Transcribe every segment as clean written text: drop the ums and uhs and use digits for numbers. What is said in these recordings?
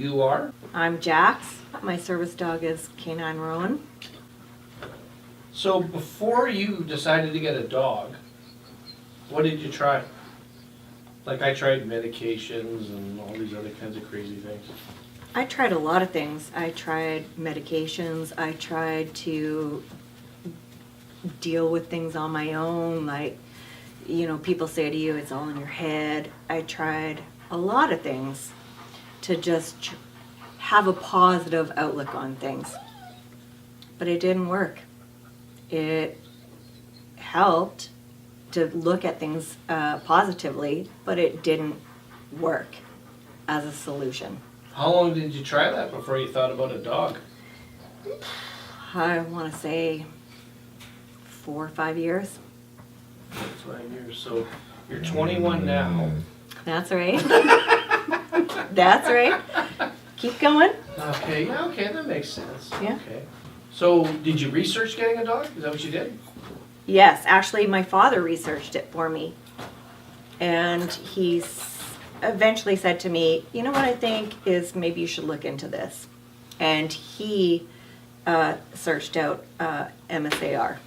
you are? I'm Jax. My service dog is Canine Rowan. So before you decided to get a dog, what did you try? Like I tried medications and all these other kinds of crazy things. I tried a lot of things. I tried medications. I tried to deal with things on my own. Like, people say to you, it's all in your head. I tried a lot of things to just have a positive outlook on things. But it didn't work. It helped to look at things positively, but it didn't work as a solution. How long did you try that before you thought about a dog? I want to say 4 or 5 years. 5 years. So you're 21 now. That's right. That's right. Keep going. Okay, yeah, okay, that makes sense. Yeah. Okay. So did you research getting a dog? Is that what you did? Yes, actually my father researched it for me. And he eventually said to me, you know what I think is maybe you should look into this. And he searched out MSAR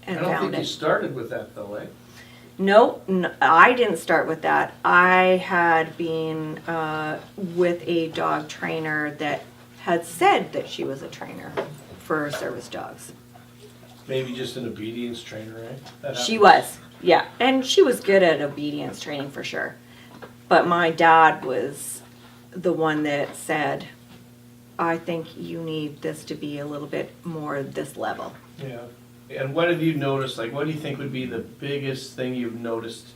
and I don't found think you it. started with that though, eh? No, I didn't start with that. I had been with a dog trainer that had said that she was a trainer for service dogs. Maybe just an obedience trainer, right? That She happens. was, yeah. And she was good at obedience training for sure. But my dad was the one that said, I think you need this to be a little bit more this level. Yeah. And what have you noticed? Like, what do you think would be the biggest thing you've noticed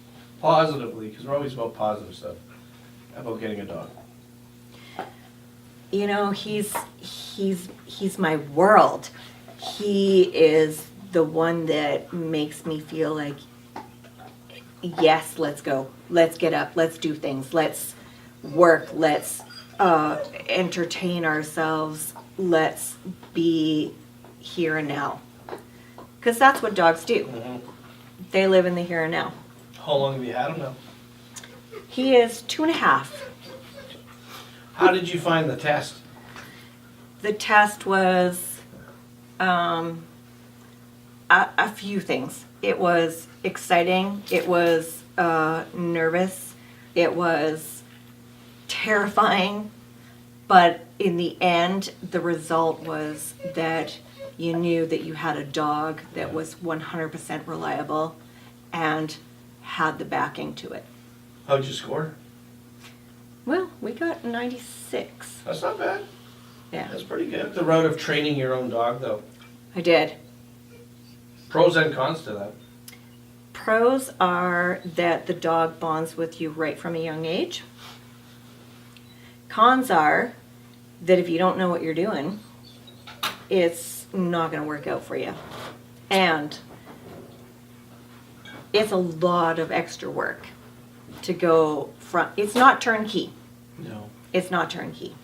positively? Because we're always about positive stuff about getting a dog. He's my world. He is the one that makes me feel like, yes, let's go. Let's get up. Let's do things. Let's work. Let's entertain ourselves. Let's be here and now. Because that's what dogs do. Mm-hmm. They live in the here and now. How long have you had him now? He is 2.5. How did you find the test? The test was a few things. It was exciting. It was nervous. It was terrifying. But in the end, the result was that you knew that you had a dog that was 100% reliable and had the backing to it. How'd you score? Well, we got 96. That's not bad. Yeah, That's pretty good. The route of training your own dog, though. I did. Pros and cons to that. Pros are that the dog bonds with you right from a young age. Cons are that if you don't know what you're doing, it's not going to work out for you. And it's a lot of extra work to go from. It's not turnkey. No. It's not turnkey.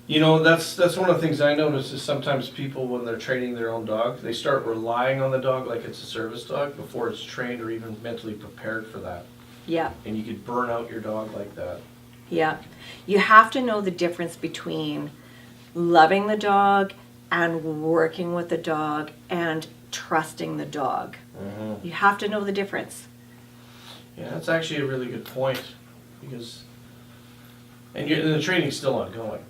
You know, that's one of the things I notice is sometimes people, when they're training their own dog, they start relying on the dog like it's a service dog before it's trained or even mentally prepared for that. Yeah. And you could burn out your dog like that. Yeah. You have to know the difference between loving the dog and working with the dog and trusting the dog. Mm-hmm. You have to know the difference. Yeah, that's actually a really good point because, and the training's still ongoing.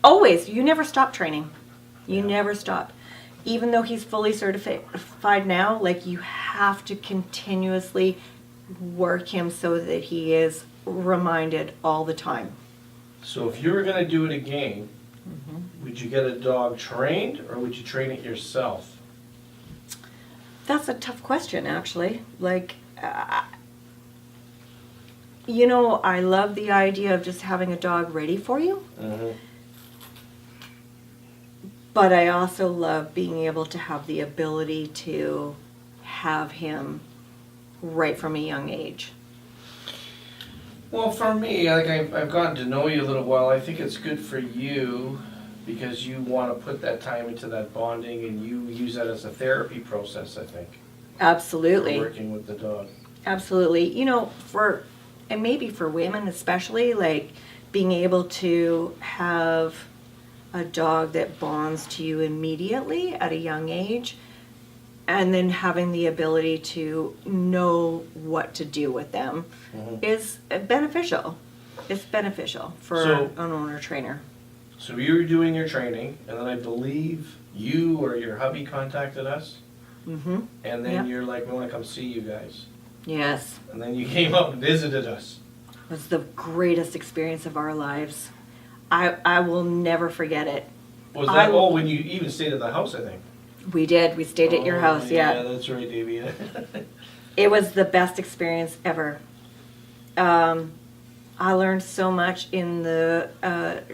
Always. You never stop training. You Yeah. never stop. Even though he's fully certified now, like you have to continuously work him so that he is reminded all the time. So if you were going to do it again, would you get a dog trained or would you train it yourself? That's a tough question, actually. Like, I love the idea of just having a dog ready for you. Mm-hmm. But I also love being able to have the ability to have him right from a young age. Well, for me, like I've gotten to know you a little while. I think it's good for you because you want to put that time into that bonding and you use that as a therapy process, I think. Absolutely. For working with the dog. Absolutely. And maybe for women especially, like being able to have a dog that bonds to you immediately at a young age, and then having the ability to know what to do with them is beneficial. It's beneficial for So- an owner trainer. So you were doing your training, and then I believe you or your hubby contacted us, Mm-hmm. and then Yep. you're like, we wanna come see you guys. Yes. And then you came up and visited us. It was the greatest experience of our lives. I will never forget it. Was that, I- when you even stayed at the house, I think? We did. We stayed at your house, yeah. Yeah, that's right, Davey. It was the best experience ever. I learned so much in the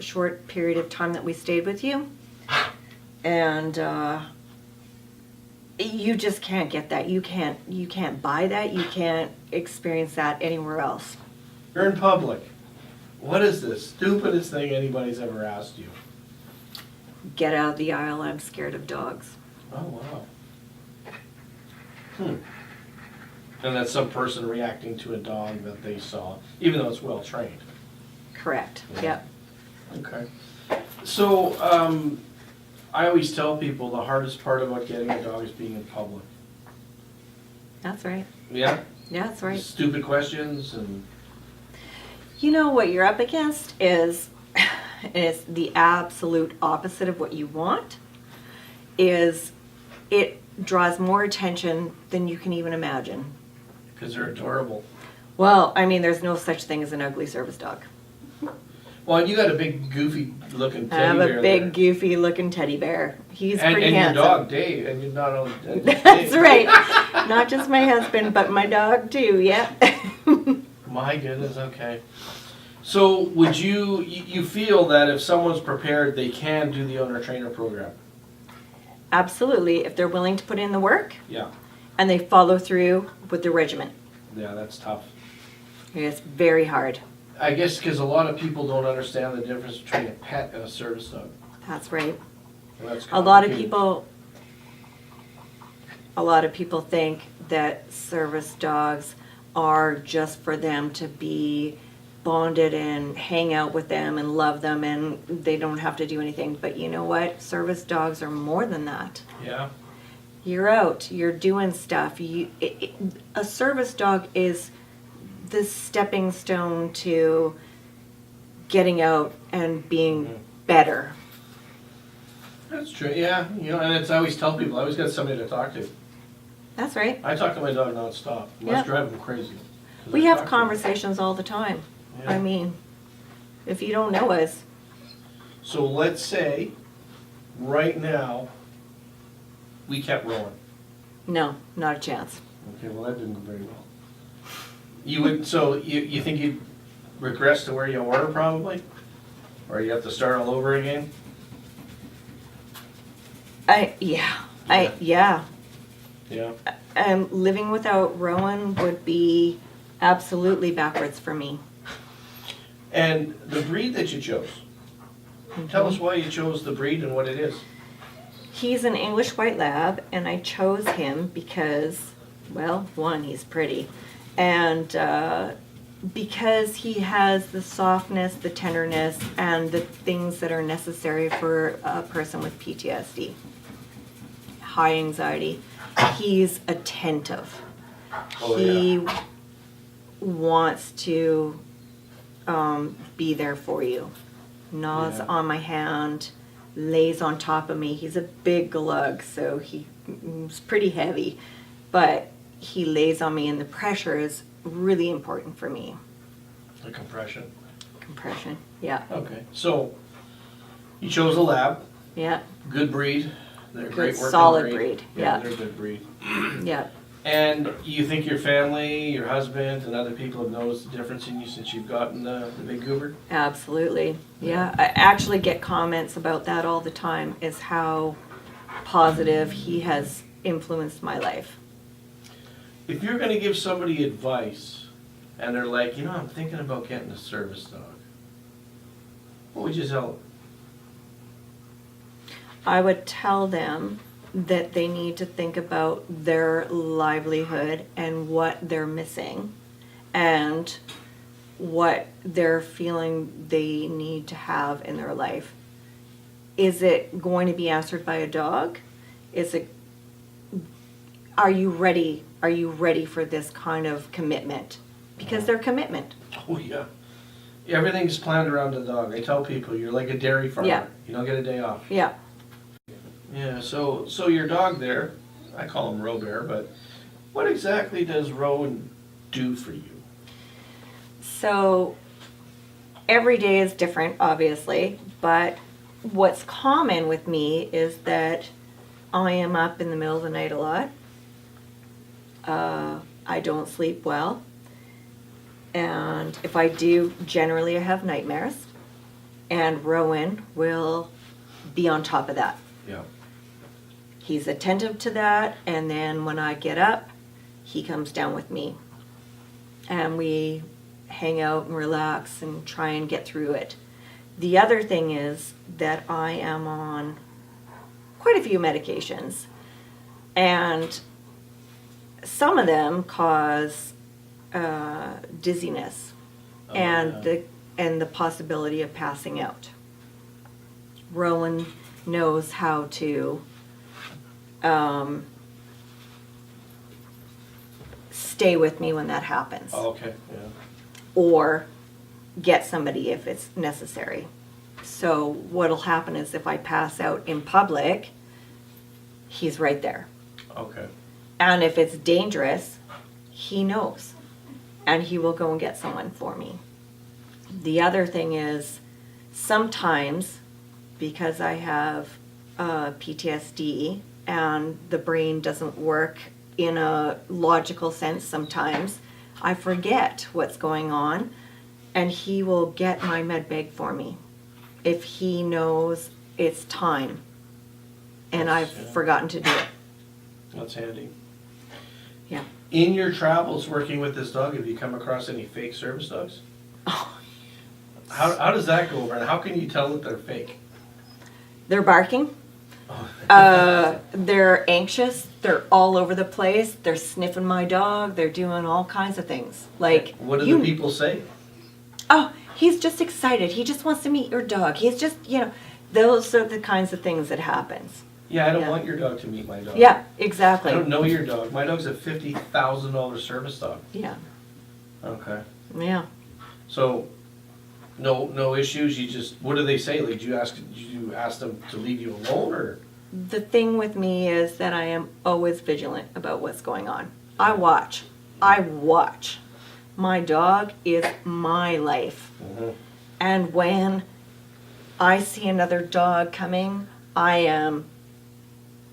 short period of time that we stayed with you. And you just can't get that. You can't buy that. You can't experience that anywhere else. You're in public. What is the stupidest thing anybody's ever asked you? Get out of the aisle. I'm scared of dogs. Oh, wow. And that's some person reacting to a dog that they saw, even though it's well trained. Correct. Yeah. Yep. Okay. So, I always tell people the hardest part about getting a dog is being in public. That's right. Yeah? Yeah, that's right. Stupid questions and, You know what you're up against is the absolute opposite of what you want. Is it draws more attention than you can even imagine. because they're adorable. Well, I mean, there's no such thing as an ugly service dog. Well, and you got a big goofy looking I teddy have bear a big, there. goofy looking teddy bear. He's And pretty your handsome. dog, Dave, and you're not only. That's right. Not just my husband, but my dog too. Yeah. My goodness, okay. So would you feel that if someone's prepared, they can do the owner trainer program? Absolutely, if they're willing to put in the work Yeah, and they follow through with the regimen. yeah, that's tough. It's very hard. I guess because a lot of people don't understand the difference between a pet and a service dog. That's right. And that's A lot of complicated. people think that service dogs are just for them to be bonded and hang out with them and love them, and they don't have to do anything. But you know what? Service dogs are more than that. Yeah, You're out, you're doing stuff. A service dog is the stepping stone to getting out and being better. that's true. Yeah, and it's I always tell people I always got somebody to talk to. That's right. I talk to my dog nonstop. It Yeah. must drive him crazy. 'Cause We I have talk to him. conversations all the time. Yeah. I mean, if you don't know us, So let's say, right now, we kept Rowan. no, not a chance. Okay, well, that didn't go very well. You would, so you think you'd regress to where you were probably? Or you have to start all over again? Yeah. Yeah. Living without Rowan would be absolutely backwards for me. And the breed that you chose, tell us why you chose the breed and what it is. He's an English White Lab, and I chose him because, well, one, he's pretty, and because he has the softness, the tenderness, and the things that are necessary for a person with PTSD, high anxiety. He's attentive. Oh, He wants to be there for you. Gnaws Yeah. on my hand, lays on top of me. He's a big glug, so he's pretty heavy, but he lays on me, and the pressure is really important for me. The compression. Compression, yeah, Okay, so you chose a lab, yeah, good breed. They're a Good, great working solid breed, yeah. They're a good breed. yeah. And you think your family, your husband, and other people have noticed the difference in you since you've gotten the big goober? Absolutely. Yeah, I actually get comments about that all the time, is how positive he has influenced my life. If you're gonna give somebody advice and they're like, I'm thinking about getting a service dog, what would you tell them? I would tell them that they need to think about their livelihood and what they're missing, and what they're feeling they need to have in their life. Is it going to be answered by a dog? Are you ready? Are you ready for this kind of commitment? Because they're commitment. Oh, yeah. Everything's planned around the dog. I tell people, you're like a dairy farmer. Yeah. You don't get a day off. Yeah. Yeah, so your dog there, I call him Robear, but what exactly does Rowan do for you? So every day is different, obviously, but what's common with me is that I am up in the middle of the night a lot. I don't sleep well. And if I do, generally I have nightmares. And Rowan will be on top of that. Yeah. He's attentive to that, and then when I get up, he comes down with me. And we hang out and relax and try and get through it. The other thing is that I am on quite a few medications, and some of them cause dizziness and the possibility of passing out. Rowan knows how to stay with me when that happens. Oh, okay, yeah. Or get somebody if it's necessary. So what'll happen is if I pass out in public, he's right there. Okay. And if it's dangerous, he knows. And he will go and get someone for me. The other thing is, sometimes, because I have PTSD and the brain doesn't work in a logical sense sometimes, I forget what's going on, and he will get my med bag for me if he knows it's time and I've forgotten to do it. That's handy. Yeah. In your travels working with this dog, have you come across any fake service dogs? Oh. How does that go over, and how can you tell that they're fake? They're barking. They're anxious. They're all over the place. They're sniffing my dog. They're doing all kinds of things. Like, what do the people say? Oh, he's just excited. He just wants to meet your dog. He's just, those are the kinds of things that happens. Yeah, I don't want your dog to meet my dog. Yeah, exactly. I don't know your dog. My dog's a $50,000 service dog. Yeah. Okay. Yeah. So, no issues. You just, what do they say? Like, did you ask them to leave you alone, or? The thing with me is that I am always vigilant about what's going on. I watch. My dog is my life. Mm-hmm. And when I see another dog coming, I am,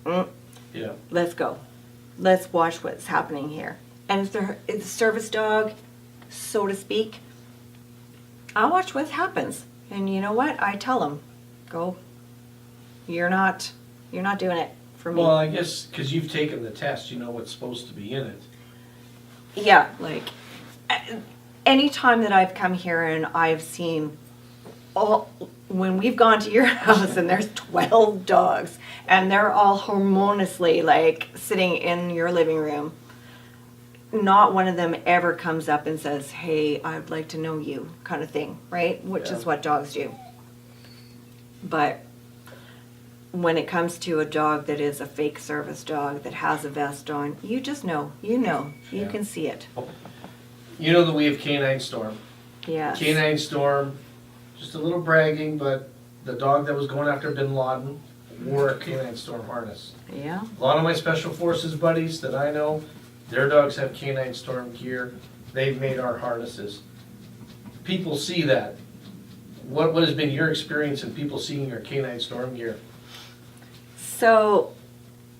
Yeah. let's go. Let's watch what's happening here. And if it's a service dog, so to speak, I watch what happens. And you know what? I tell them, go. You're not doing it for me. Well, I guess because you've taken the test, you know what's supposed to be in it. Yeah, like any time that I've come here and I've seen when we've gone to your house and there's 12 dogs and they're all harmoniously like sitting in your living room, not one of them ever comes up and says, "Hey, I'd like to know you," kind of thing, right? Which is what dogs do. But when it comes to a dog that is a fake service dog that has a vest on, you just know. You can see it. You know that we have Canine Storm. Yeah. Canine Storm, just a little bragging, but the dog that was going after Bin Laden wore a Canine Storm harness. Yeah. A lot of my Special Forces buddies that I know, their dogs have Canine Storm gear. They've made our harnesses. People see that. What has been your experience in people seeing your Canine Storm gear? So,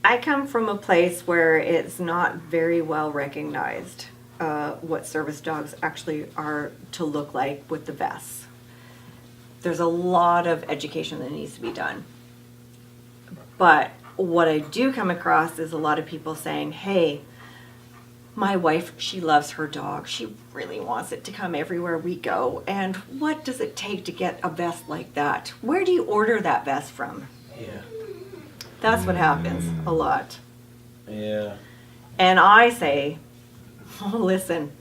I come from a place where it's not very well recognized what service dogs actually are to look like with the vests. There's a lot of education that needs to be done. But what I do come across is a lot of people saying, "Hey, my wife, she loves her dog. She really wants it to come everywhere we go. And what does it take to get a vest like that? Where do you order that vest from?" Yeah. That's what happens a lot. Yeah. And I say, "Oh, listen,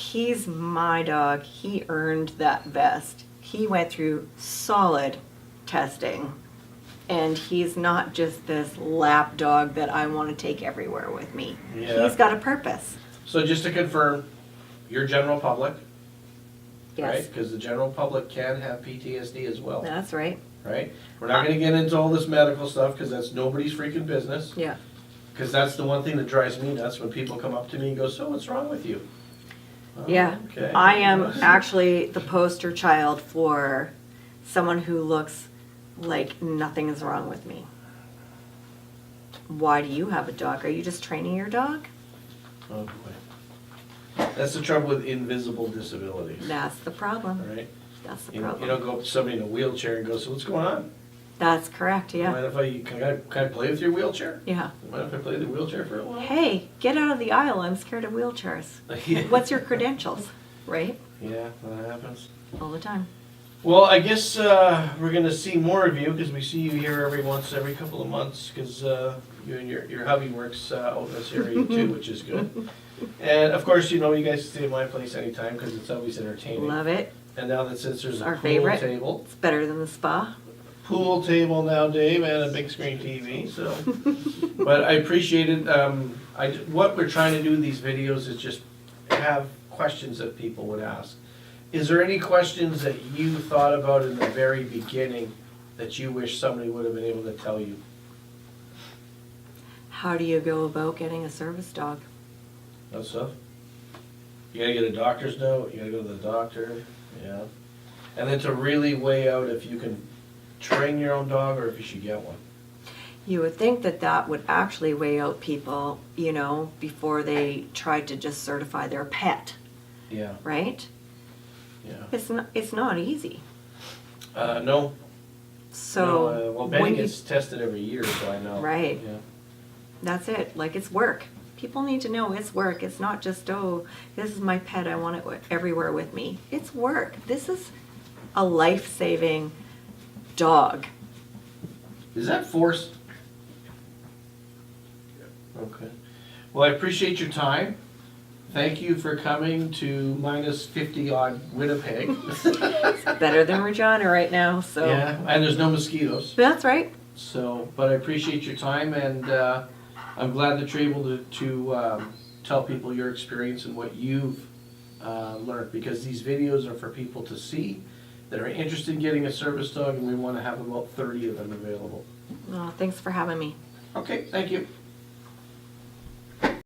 He's my dog. He earned that vest. He went through solid testing. And he's not just this lap dog that I want to take everywhere with me. Yeah. He's got a purpose. So just to confirm, you're general public, Yes. right? Because the general public can have PTSD as well, That's right. right? We're not gonna get into all this medical stuff, because that's nobody's freaking business. Yeah. Because that's the one thing that drives me nuts, when people come up to me and go, so what's wrong with you? Oh, Yeah. okay. I am actually the poster child for someone who looks like nothing is wrong with me. Why do you have a dog? Are you just training your dog? Oh, boy. That's the trouble with invisible disabilities, That's the problem. right? That's the You problem. don't go up to somebody in a wheelchair and go, so what's going on? That's correct, yeah. Mind if can I play with your wheelchair? Yeah. Mind if I play the wheelchair for a while? Hey, get out of the aisle. I'm scared of wheelchairs. Yeah. What's your credentials? Right? Yeah, that happens. All the time. Well, I guess we're going to see more of you, because we see you here every couple of months, because you and your hubby works out in this area too, which is good. And of course, you guys can stay at my place anytime, because it's always entertaining. Love it. And now that since there's a Our pool favorite. table, It's better than the spa. pool table now, Dave, and a big screen TV. So, but I appreciate it. What we're trying to do in these videos is just have questions that people would ask. Is there any questions that you thought about in the very beginning that you wish somebody would have been able to tell you? How do you go about getting a service dog? That stuff? You gotta get a doctor's note, you gotta go to the doctor, yeah. And then to really weigh out if you can train your own dog or if you should get one. You would think that that would actually weigh out people, before they tried to just certify their pet, Yeah, right? yeah. It's not easy. No. So No, well, Benny when you, gets tested every year, so I know. Right. Yeah. that's it. Like, it's work. People need to know it's work. It's not just, oh, this is my pet. I want it everywhere with me. It's work. This is a life-saving dog. Is that forced? Okay. Well, I appreciate your time. Thank you for coming to minus 50 odd Winnipeg. Better than Regina right now, so. Yeah, and there's no mosquitoes. That's right. So, but I appreciate your time, and I'm glad that you're able to tell people your experience and what you've learned, because these videos are for people to see that are interested in getting a service dog, and we want to have about 30 of them available. Oh, thanks for having me. Okay, thank you.